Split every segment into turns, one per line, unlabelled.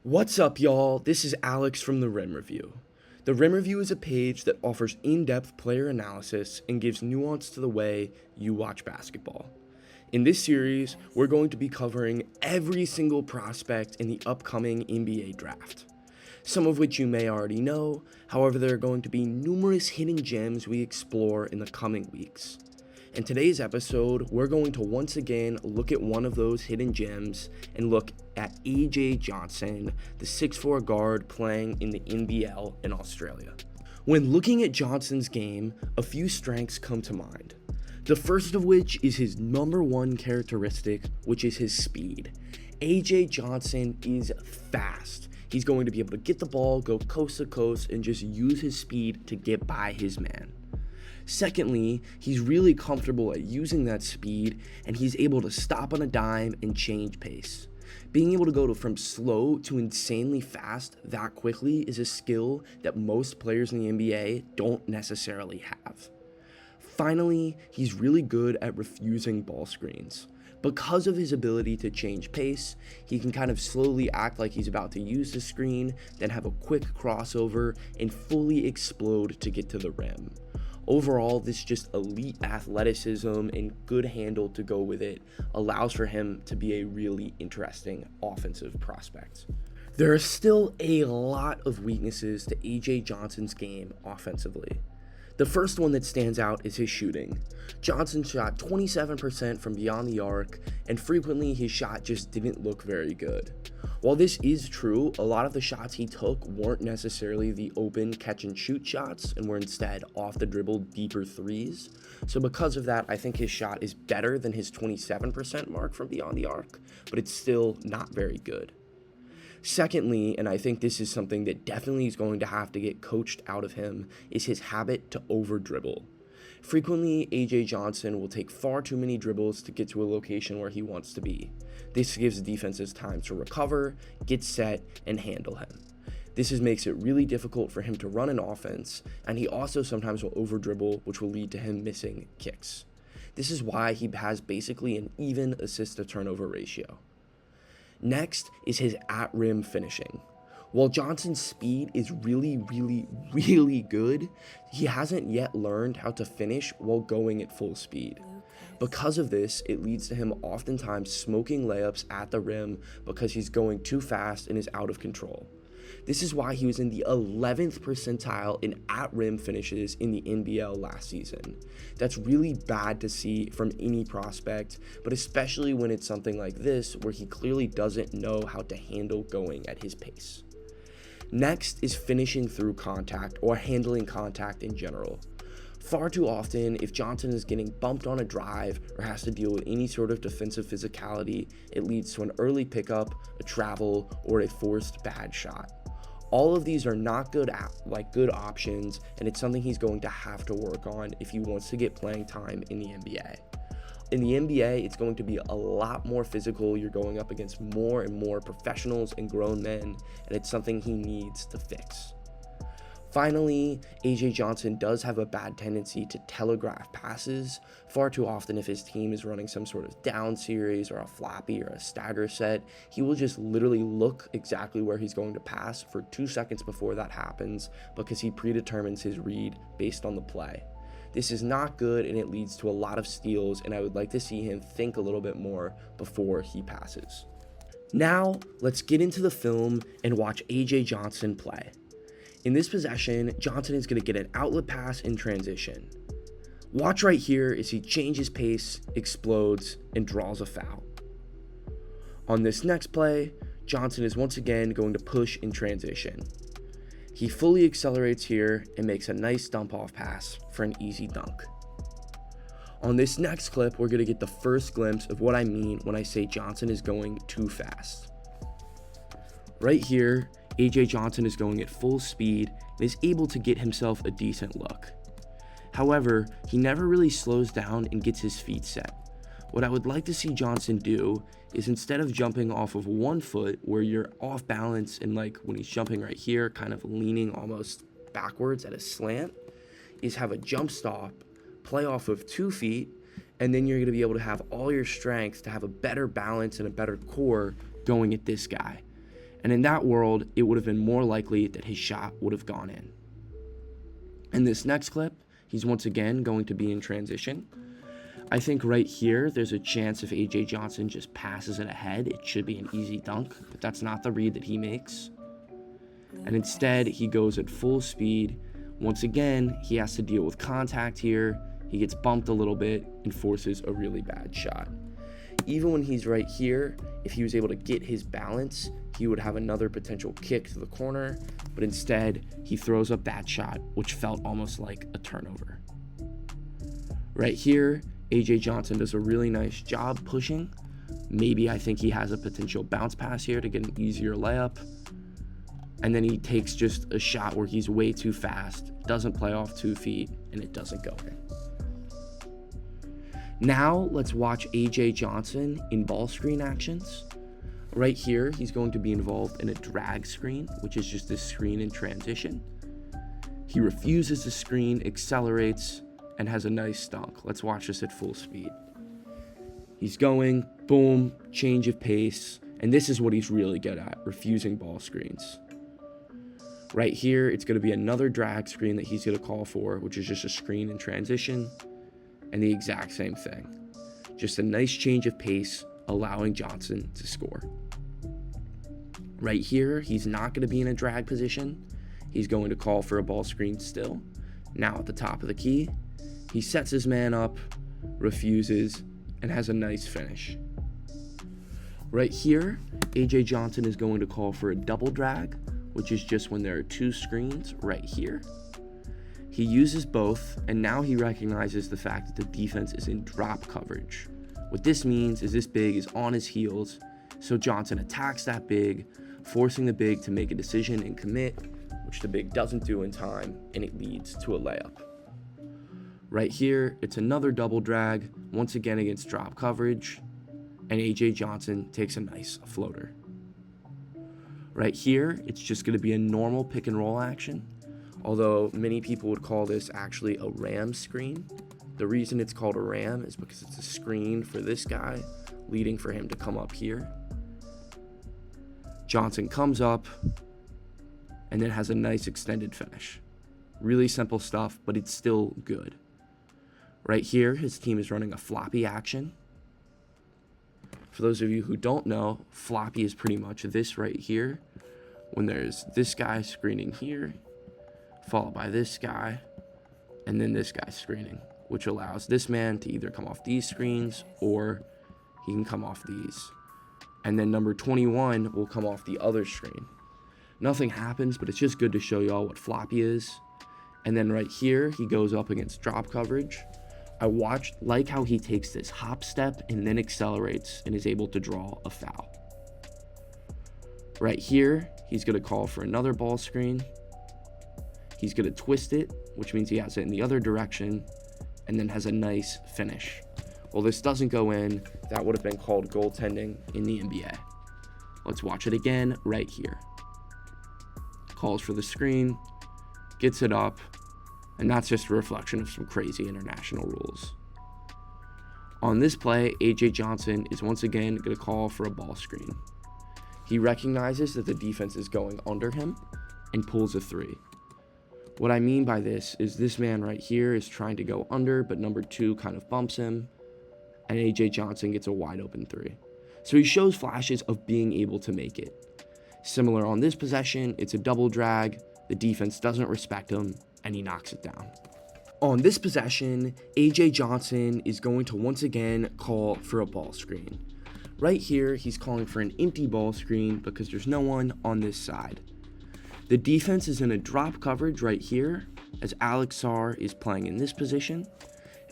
What's up, y'all? This is Alex from The Rim Review. The Rim Review is a page that offers in-depth player analysis and gives nuance to the way you watch basketball. In this series, we're going to be covering every single prospect in the upcoming NBA draft. Some of which you may already know, however there are going to be numerous hidden gems we explore in the coming weeks. In today's episode, we're going to once again look at one of those hidden gems and look at AJ Johnson, the 6'4" guard playing in the NBL in Australia. When looking at Johnson's game, a few strengths come to mind. The first of which is his number one characteristic, which is his speed. AJ Johnson is fast. He's going to be able to get the ball, go coast to coast, and just use his speed to get by his man. Secondly, he's really comfortable at using that speed, and he's able to stop on a dime and change pace. Being able to go from slow to insanely fast that quickly is a skill that most players in the NBA don't necessarily have. Finally, he's really good at refusing ball screens. Because of his ability to change pace, he can kind of slowly act like he's about to use the screen, then have a quick crossover and fully explode to get to the rim. Overall, this just elite athleticism and good handle to go with it allows for him to be a really interesting offensive prospect. There are still a lot of weaknesses to AJ Johnson's game offensively. The first one that stands out is his shooting. Johnson shot 27% from beyond the arc, and frequently his shot just didn't look very good. While this is true, a lot of the shots he took weren't necessarily the open catch and shoot shots and were instead off the dribble deeper threes. So because of that, I think his shot is better than his 27% mark from beyond the arc, but it's still not very good. Secondly, and I think this is something that definitely is going to have to get coached out of him, is his habit to over dribble. Frequently, AJ Johnson will take far too many dribbles to get to a location where he wants to be. This gives defenses time to recover, get set, and handle him. This makes it really difficult for him to run an offense, and he also sometimes will over dribble, which will lead to him missing kicks. This is why he has basically an even assist to turnover ratio. Next is his at-rim finishing. While Johnson's speed is really good, he hasn't yet learned how to finish while going at full speed. Because of this, it leads to him oftentimes smoking layups at the rim because he's going too fast and is out of control. This is why he was in the 11th percentile in at-rim finishes in the NBL last season. That's really bad to see from any prospect, but especially when it's something like this where he clearly doesn't know how to handle going at his pace. Next is finishing through contact or handling contact in general. Far too often, if Johnson is getting bumped on a drive or has to deal with any sort of defensive physicality, it leads to an early pickup, a travel, or a forced bad shot. All of these are not good options, and it's something he's going to have to work on if he wants to get playing time in the NBA. In the NBA, it's going to be a lot more physical. You're going up against more and more professionals and grown men, and it's something he needs to fix. Finally, AJ Johnson does have a bad tendency to telegraph passes. Far too often, if his team is running some sort of down series or a floppy or a stagger set, he will just literally look exactly where he's going to pass for 2 seconds before that happens because he predetermines his read based on the play. This is not good, and it leads to a lot of steals, and I would like to see him think a little bit more before he passes. Now, let's get into the film and watch AJ Johnson play. In this possession, Johnson is going to get an outlet pass in transition. Watch right here as he changes pace, explodes, and draws a foul. On this next play, Johnson is once again going to push in transition. He fully accelerates here and makes a nice dump-off pass for an easy dunk. On this next clip, we're going to get the first glimpse of what I mean when I say Johnson is going too fast. Right here, AJ Johnson is going at full speed and is able to get himself a decent look. However, he never really slows down and gets his feet set. What I would like to see Johnson do is, instead of jumping off of one foot where you're off balance and like when he's jumping right here, kind of leaning almost backwards at a slant, is have a jump stop, play off of 2 feet, and then you're going to be able to have all your strength to have a better balance and a better core going at this guy. And in that world, it would have been more likely that his shot would have gone in. In this next clip, he's once again going to be in transition. I think right here, there's a chance if AJ Johnson just passes it ahead, it should be an easy dunk, but that's not the read that he makes. And instead, he goes at full speed. Once again, he has to deal with contact here. He gets bumped a little bit and forces a really bad shot. Even when he's right here, if he was able to get his balance, he would have another potential kick to the corner, but instead, he throws up that shot, which felt almost like a turnover. Right here, AJ Johnson does a really nice job pushing. Maybe I think he has a potential bounce pass here to get an easier layup. And then he takes just a shot where he's way too fast, doesn't play off 2 feet, and it doesn't go in. Now let's watch AJ Johnson in ball screen actions. Right here, he's going to be involved in a drag screen, which is just this screen in transition. He refuses the screen, accelerates, and has a nice dunk. Let's watch this at full speed. He's going, boom, change of pace, and this is what he's really good at, refusing ball screens. Right here, it's going to be another drag screen that he's going to call for, which is just a screen in transition, and the exact same thing. Just a nice change of pace, allowing Johnson to score. Right here, he's not going to be in a drag position. He's going to call for a ball screen still. Now at the top of the key, he sets his man up, refuses, and has a nice finish. Right here, AJ Johnson is going to call for a double drag, which is just when there are 2 screens right here. He uses both, and now he recognizes the fact that the defense is in drop coverage. What this means is this big is on his heels, so Johnson attacks that big, forcing the big to make a decision and commit, which the big doesn't do in time, and it leads to a layup. Right here, it's another double drag, once again against drop coverage, and AJ Johnson takes a nice floater. Right here, it's just going to be a normal pick and roll action, although many people would call this actually a ram screen. The reason it's called a ram is because it's a screen for this guy, leading for him to come up here. Johnson comes up, and then has a nice extended finish. Really simple stuff, but it's still good. Right here, his team is running a floppy action. For those of you who don't know, floppy is pretty much this right here, when there's this guy screening here, followed by this guy, and then this guy screening, which allows this man to either come off these screens or he can come off these. And then number 21 will come off the other screen. Nothing happens, but it's just good to show y'all what floppy is. And then right here, he goes up against drop coverage. I like how he takes this hop step and then accelerates and is able to draw a foul. Right here, he's going to call for another ball screen. He's going to twist it, which means he has it in the other direction, and then has a nice finish. Well, this doesn't go in. That would have been called goaltending in the NBA. Let's watch it again right here. Calls for the screen, gets it up, and that's just a reflection of some crazy international rules. On this play, AJ Johnson is once again going to call for a ball screen. He recognizes that the defense is going under him and pulls a 3. What I mean by this is this man right here is trying to go under, but number 2 kind of bumps him, and AJ Johnson gets a wide open 3. So he shows flashes of being able to make it. Similar on this possession, it's a double drag, the defense doesn't respect him, and he knocks it down. On this possession, AJ Johnson is going to once again call for a ball screen. Right here, he's calling for an empty ball screen because there's no one on this side. The defense is in a drop coverage right here, as Alex Sarr is playing in this position,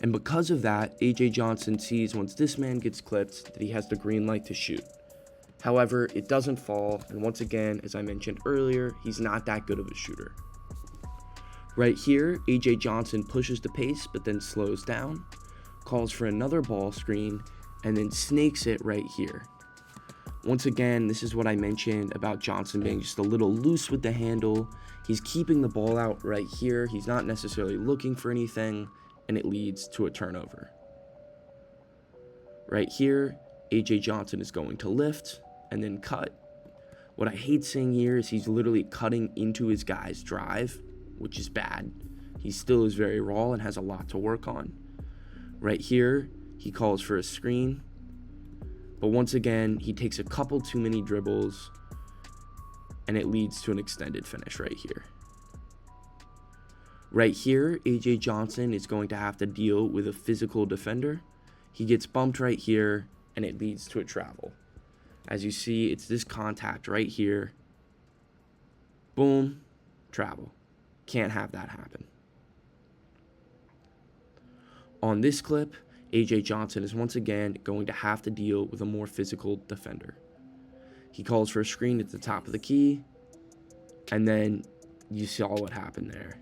and because of that, AJ Johnson sees once this man gets clipped that he has the green light to shoot. However, it doesn't fall, and once again, as I mentioned earlier, he's not that good of a shooter. Right here, AJ Johnson pushes the pace, but then slows down, calls for another ball screen, and then snakes it right here. Once again, this is what I mentioned about Johnson being just a little loose with the handle. He's keeping the ball out right here. He's not necessarily looking for anything, and it leads to a turnover. Right here, AJ Johnson is going to lift and then cut, What I hate seeing here is he's literally cutting into his guy's drive, which is bad. He still is very raw and has a lot to work on. Right here, he calls for a screen, but once again, he takes a couple too many dribbles, and it leads to an extended finish right here. Right here, AJ Johnson is going to have to deal with a physical defender. He gets bumped right here, and it leads to a travel. As you see, it's this contact right here. Boom, travel. Can't have that happen. On this clip, AJ Johnson is once again going to have to deal with a more physical defender. He calls for a screen at the top of the key, and then you saw what happened there.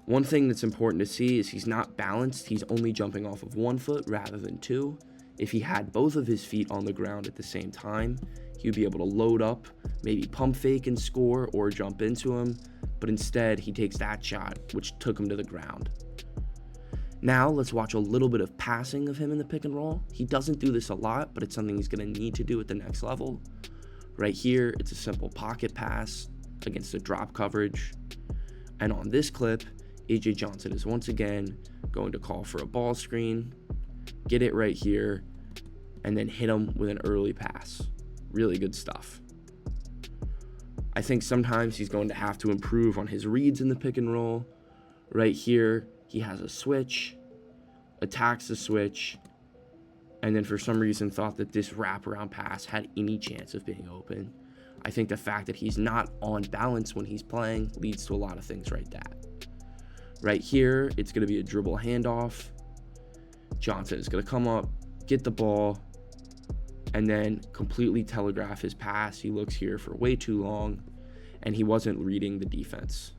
One thing that's important to see is he's not balanced. He's only jumping off of 1 foot rather than 2. If he had both of his feet on the ground at the same time, he would be able to load up, maybe pump fake and score or jump into him, but instead he takes that shot, which took him to the ground. Now let's watch a little bit of passing of him in the pick and roll. He doesn't do this a lot, but it's something he's going to need to do at the next level. Right here, it's a simple pocket pass against the drop coverage. And on this clip, AJ Johnson is once again going to call for a ball screen, get it right here, and then hit him with an early pass. Really good stuff. I think sometimes he's going to have to improve on his reads in the pick and roll. Right here, he has a switch, attacks the switch, and then for some reason thought that this wraparound pass had any chance of being open. I think the fact that he's not on balance when he's playing leads to a lot of things right that. Right here, it's going to be a dribble handoff. Johnson is going to come up, get the ball, and then completely telegraph his pass. He looks here for way too long, and he wasn't reading the defense.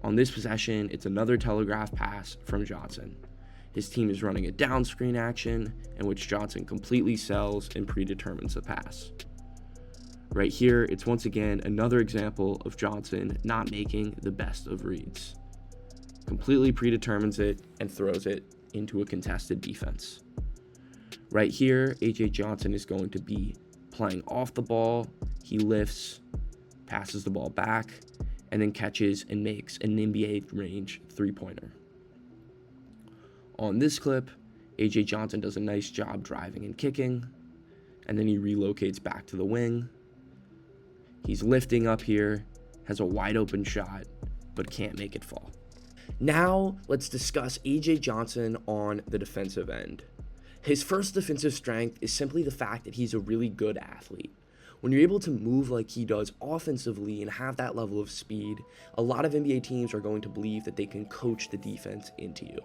On this possession, it's another telegraph pass from Johnson. His team is running a down screen action in which Johnson completely sells and predetermines the pass. Right here, it's once again another example of Johnson not making the best of reads. Completely predetermines it and throws it into a contested defense. Right here, AJ Johnson is going to be playing off the ball. He lifts, passes the ball back, and then catches and makes an NBA range 3-pointer. On this clip, AJ Johnson does a nice job driving and kicking, and then he relocates back to the wing. He's lifting up here, has a wide open shot, but can't make it fall. Now, let's discuss AJ Johnson on the defensive end. His first defensive strength is simply the fact that he's a really good athlete. When you're able to move like he does offensively and have that level of speed, a lot of NBA teams are going to believe that they can coach the defense into you.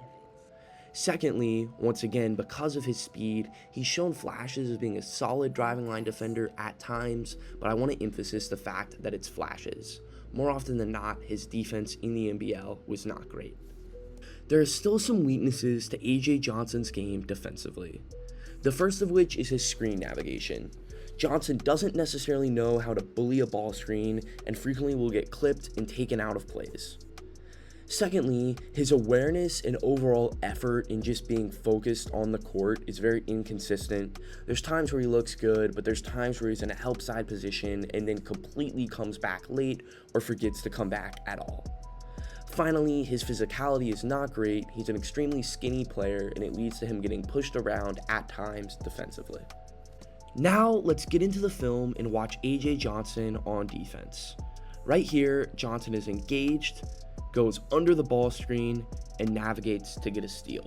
Secondly, once again, because of his speed, he's shown flashes of being a solid driving line defender at times, but I want to emphasize the fact that it's flashes. More often than not, his defense in the NBL was not great. There are still some weaknesses to AJ Johnson's game defensively. The first of which is his screen navigation. Johnson doesn't necessarily know how to bully a ball screen and frequently will get clipped and taken out of plays. Secondly, his awareness and overall effort in just being focused on the court is very inconsistent. There's times where he looks good, but there's times where he's in a help side position and then completely comes back late or forgets to come back at all. Finally, his physicality is not great. He's an extremely skinny player, and it leads to him getting pushed around at times defensively. Now, let's get into the film and watch AJ Johnson on defense. Right here, Johnson is engaged, goes under the ball screen, and navigates to get a steal.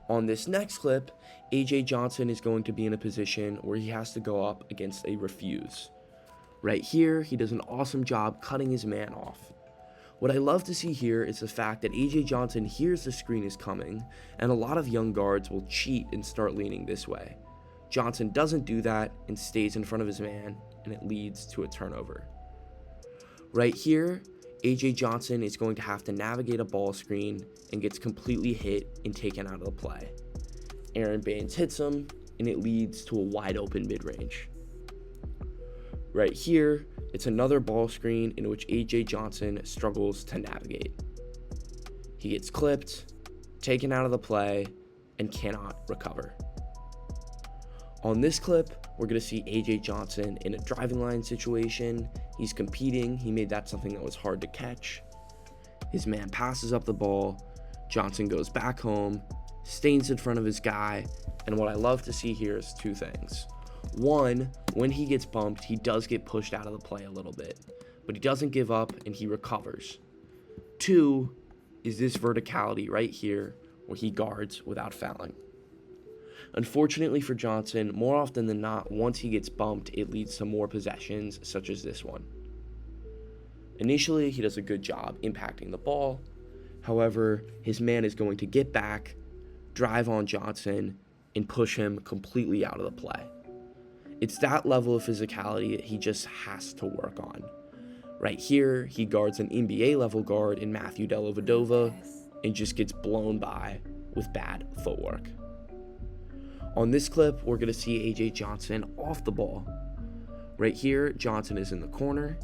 On this next clip, AJ Johnson is going to be in a position where he has to go up against a refuse. Right here, he does an awesome job cutting his man off. What I love to see here is the fact that AJ Johnson hears the screen is coming, and a lot of young guards will cheat and start leaning this way. Johnson doesn't do that and stays in front of his man, and it leads to a turnover. Right here, AJ Johnson is going to have to navigate a ball screen and gets completely hit and taken out of the play. Aaron Baines hits him, and it leads to a wide open mid-range. Right here, it's another ball screen in which AJ Johnson struggles to navigate. He gets clipped, taken out of the play, and cannot recover. On this clip, we're going to see A.J. Johnson in a driving line situation. He's competing. He made that something that was hard to catch. His man passes up the ball. Johnson goes back home, stays in front of his guy, and what I love to see here is two things. One, when he gets bumped, he does get pushed out of the play a little bit, but he doesn't give up and he recovers. Two is this verticality right here where he guards without fouling. Unfortunately for Johnson, more often than not, once he gets bumped, it leads to more possessions such as this one. Initially, he does a good job impacting the ball. However, his man is going to get back, drive on Johnson, and push him completely out of the play. It's that level of physicality that he just has to work on. Right here, he guards an NBA level guard in Matthew Dellavedova and just gets blown by with bad footwork. On this clip, we're going to see A.J. Johnson off the ball. Right here, Johnson is in the corner,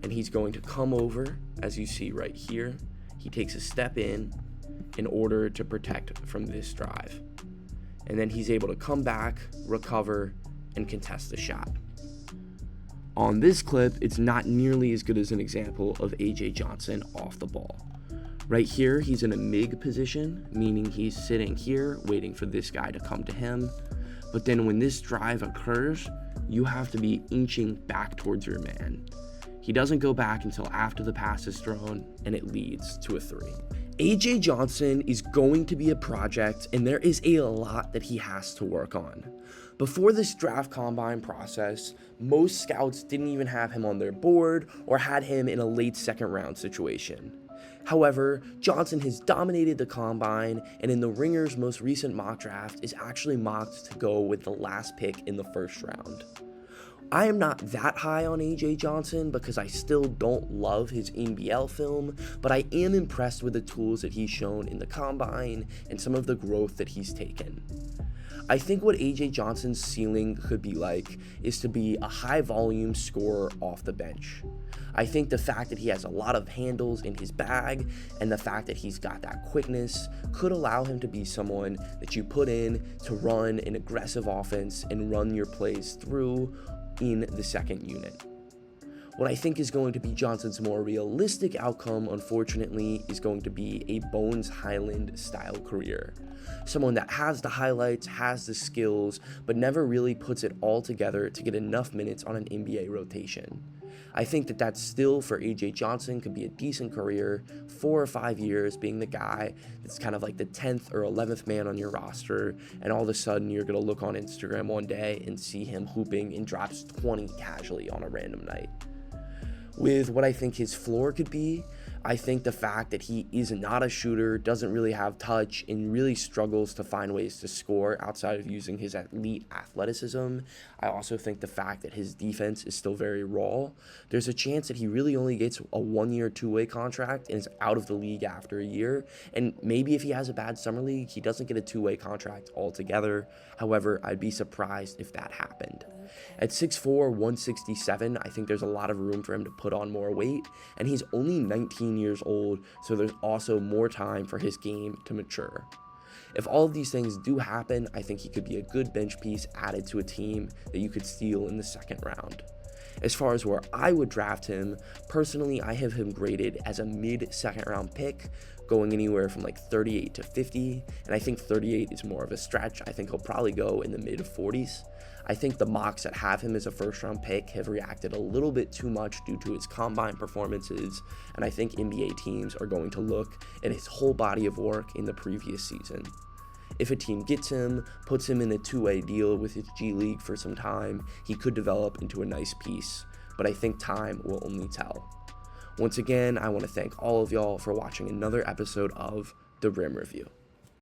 and he's going to come over, as you see right here. He takes a step in order to protect from this drive. And then he's able to come back, recover, and contest the shot. On this clip, it's not nearly as good as an example of A.J. Johnson off the ball. Right here, he's in a MIG position, meaning he's sitting here waiting for this guy to come to him. But then when this drive occurs, you have to be inching back towards your man. He doesn't go back until after the pass is thrown, and it leads to a three. A.J. Johnson is going to be a project, and there is a lot that he has to work on. Before this draft combine process, most scouts didn't even have him on their board or had him in a late second round situation. However, Johnson has dominated the combine, and in the Ringer's most recent mock draft is actually mocked to go with the last pick in the first round. I am not that high on A.J. Johnson because I still don't love his NBL film, but I am impressed with the tools that he's shown in the combine and some of the growth that he's taken. I think what A.J. Johnson's ceiling could be like is to be a high volume scorer off the bench. I think the fact that he has a lot of handles in his bag and the fact that he's got that quickness could allow him to be someone that you put in to run an aggressive offense and run your plays through in the second unit. What I think is going to be Johnson's more realistic outcome, unfortunately, is going to be a Bones Hyland style career. Someone that has the highlights, has the skills, but never really puts it all together to get enough minutes on an NBA rotation. I think that that's still for A.J. Johnson could be a decent career, 4 or 5 years being the guy that's kind of like the 10th or 11th man on your roster, and all of a sudden you're going to look on Instagram one day and see him hooping and drops 20 casually on a random night. With what I think his floor could be, I think the fact that he is not a shooter, doesn't really have touch, and really struggles to find ways to score outside of using his elite athleticism. I also think the fact that his defense is still very raw. There's a chance that he really only gets a 1-year, 2-way contract and is out of the league after a year. And maybe if he has a bad summer league, he doesn't get a 2-way contract altogether. However, I'd be surprised if that happened. At 6'4", 167, I think there's a lot of room for him to put on more weight, and he's only 19 years old, so there's also more time for his game to mature. If all of these things do happen, I think he could be a good bench piece added to a team that you could steal in the second round. As far as where I would draft him, personally, I have him graded as a mid-second round pick, going anywhere from like 38 to 50, and I think 38 is more of a stretch. I think he'll probably go in the mid-40s. I think the mocks that have him as a first-round pick have reacted a little bit too much due to his combine performances, and I think NBA teams are going to look at his whole body of work in the previous season. If a team gets him, puts him in a 2-way deal with his G League for some time, he could develop into a nice piece, but I think time will only tell. Once again, I want to thank all of y'all for watching another episode of The Rim Review.